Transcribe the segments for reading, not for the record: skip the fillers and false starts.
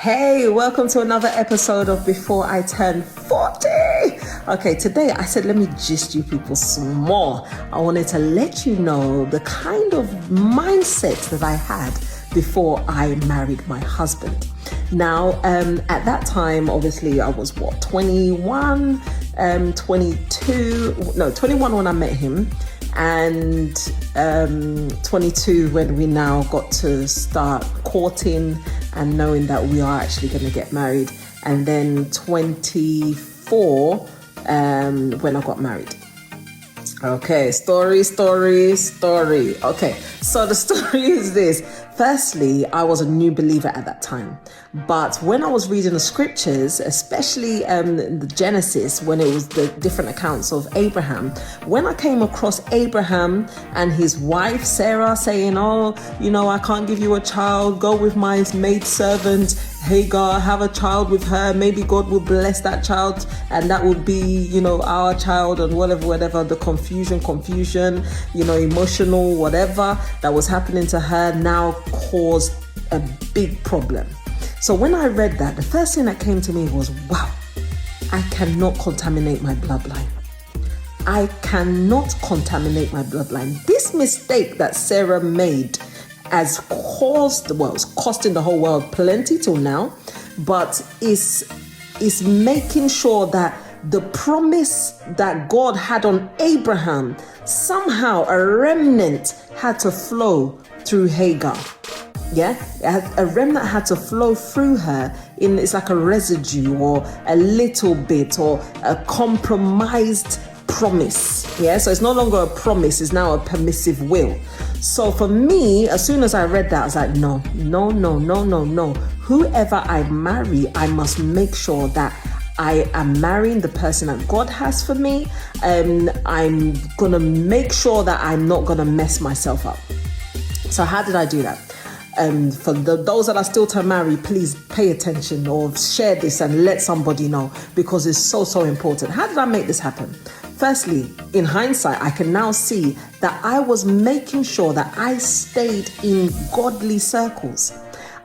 Hey, welcome to another episode of Before I Turn 40. Okay, today I said, let me gist you people some more. I wanted to let you know the kind of mindset that I had before I married my husband. Now, at that time, obviously, I was 21 when I met him, and 22 when we now got to start courting and knowing that we are actually going to get married, and then 24 when I got married. Okay, story. Okay, so the story is this. Firstly, I was a new believer at that time. But when I was reading the scriptures, especially the Genesis, when it was the different accounts of Abraham, when I came across Abraham and his wife, Sarah, saying, I can't give you a child, go with my maidservant, Hagar, have a child with her, maybe God will bless that child and that will be, our child, and whatever, the confusion, emotional, whatever that was happening to her now caused a big problem. So when I read that, the first thing that came to me was, wow, I cannot contaminate my bloodline. This mistake that Sarah made has it's costing the whole world plenty till now, but is making sure that the promise that God had on Abraham, somehow a remnant had to flow through Hagar. Yeah, a remnant had to flow through her. It's like a residue or a little bit or a compromised promise. Yeah, so it's no longer a promise, it's now a permissive will. So for me, as soon as I read that, I was like, no. Whoever I marry, I must make sure that I am marrying the person that God has for me. I'm gonna make sure that I'm not gonna mess myself up. So how did I do that? For those that are still to marry, please pay attention or share this and let somebody know, because it's so important. How did I make this happen? Firstly, in hindsight, I can now see that I was making sure that I stayed in godly circles.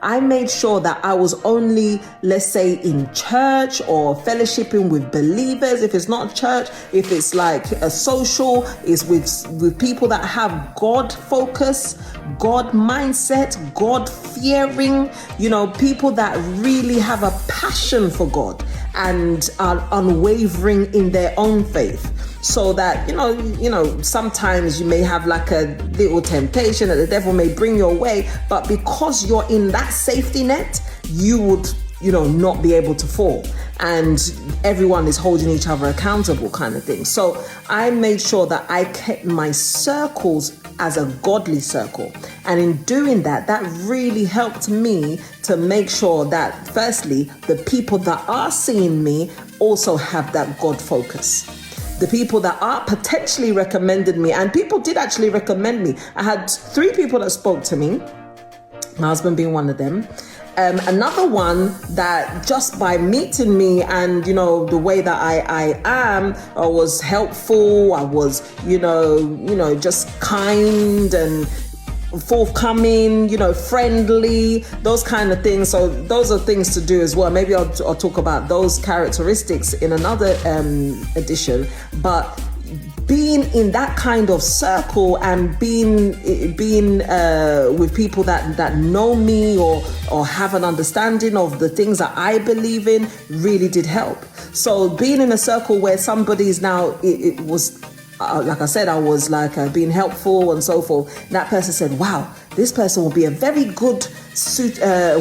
I made sure that I was only, let's say, in church or fellowshipping with believers. If it's not church, if it's like a social, is with people that have God focus, God mindset, God fearing, people that really have a passion for God and are unwavering in their own faith. So that, sometimes you may have like a little temptation that the devil may bring your way, but because you're in that safety net, you would, not be able to fall, and everyone is holding each other accountable kind of thing. So I made sure that I kept my circles as a godly circle. And in doing that, that really helped me to make sure that, firstly, the people that are seeing me also have that God focus. The people that are potentially recommended me, and people did actually recommend me. I had 3 people that spoke to me, my husband being one of them. Another one that just by meeting me and, the way that I am, I was helpful. I was, just kind and forthcoming, friendly, those kind of things. So those are things to do as well. Maybe I'll talk about those characteristics in another edition. But being in that kind of circle and being with people that know me or have an understanding of the things that I believe in really did help. So being in a circle where somebody is now, it was like I said, I was like being helpful and so forth. That person said, wow, this person will be a very good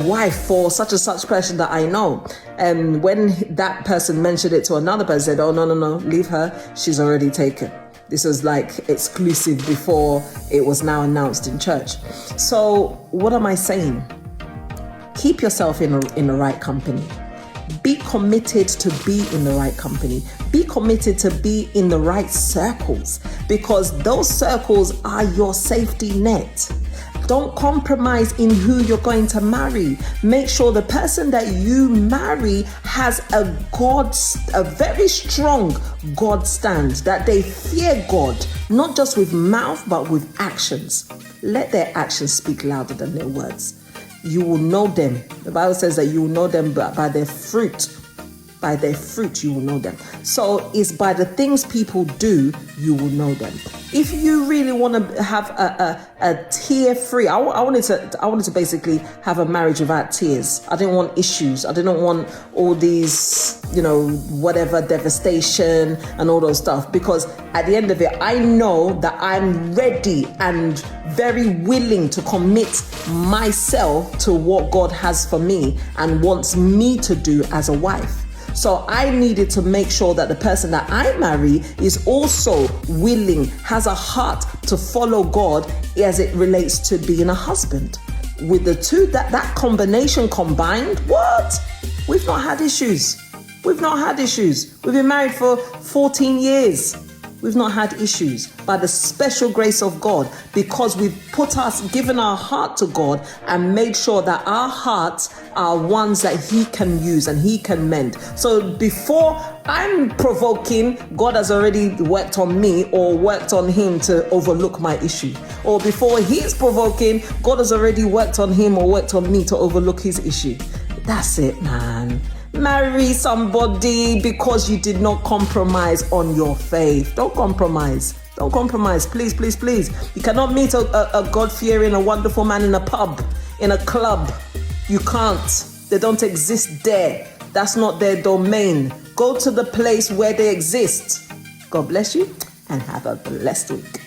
wife for such and such person that I know. And when that person mentioned it to another person, said, oh, no, leave her. She's already taken. This was like exclusive before it was now announced in church. So what am I saying? Keep yourself in the right company. Be committed to be in the right company. Be committed to be in the right circles, because those circles are your safety net. Don't compromise in who you're going to marry. Make sure the person that you marry has a very strong God stand, that they fear God, not just with mouth, but with actions. Let their actions speak louder than their words. You will know them. The Bible says that you will know them by their fruit. By their fruit, you will know them. So it's by the things people do, you will know them. If you really want to have a tear-free, I wanted to basically have a marriage without tears. I didn't want issues. I didn't want all these, whatever devastation and all those stuff. Because at the end of it, I know that I'm ready and very willing to commit myself to what God has for me and wants me to do as a wife. So I needed to make sure that the person that I marry is also willing, has a heart to follow God as it relates to being a husband. With the two, that combination combined, what? We've not had issues. We've been married for 14 years. We've not had issues by the special grace of God, because we've given our heart to God and made sure that our hearts are ones that He can use and He can mend. So before I'm provoking, God has already worked on me or worked on him to overlook my issue. Or before he's provoking, God has already worked on him or worked on me to overlook his issue. That's it, man. Marry somebody because you did not compromise on your faith. Don't compromise. Don't compromise. Please, please, please. You cannot meet a God-fearing, a wonderful man in a pub, in a club. You can't. They don't exist there. That's not their domain. Go to the place where they exist. God bless you and have a blessed week.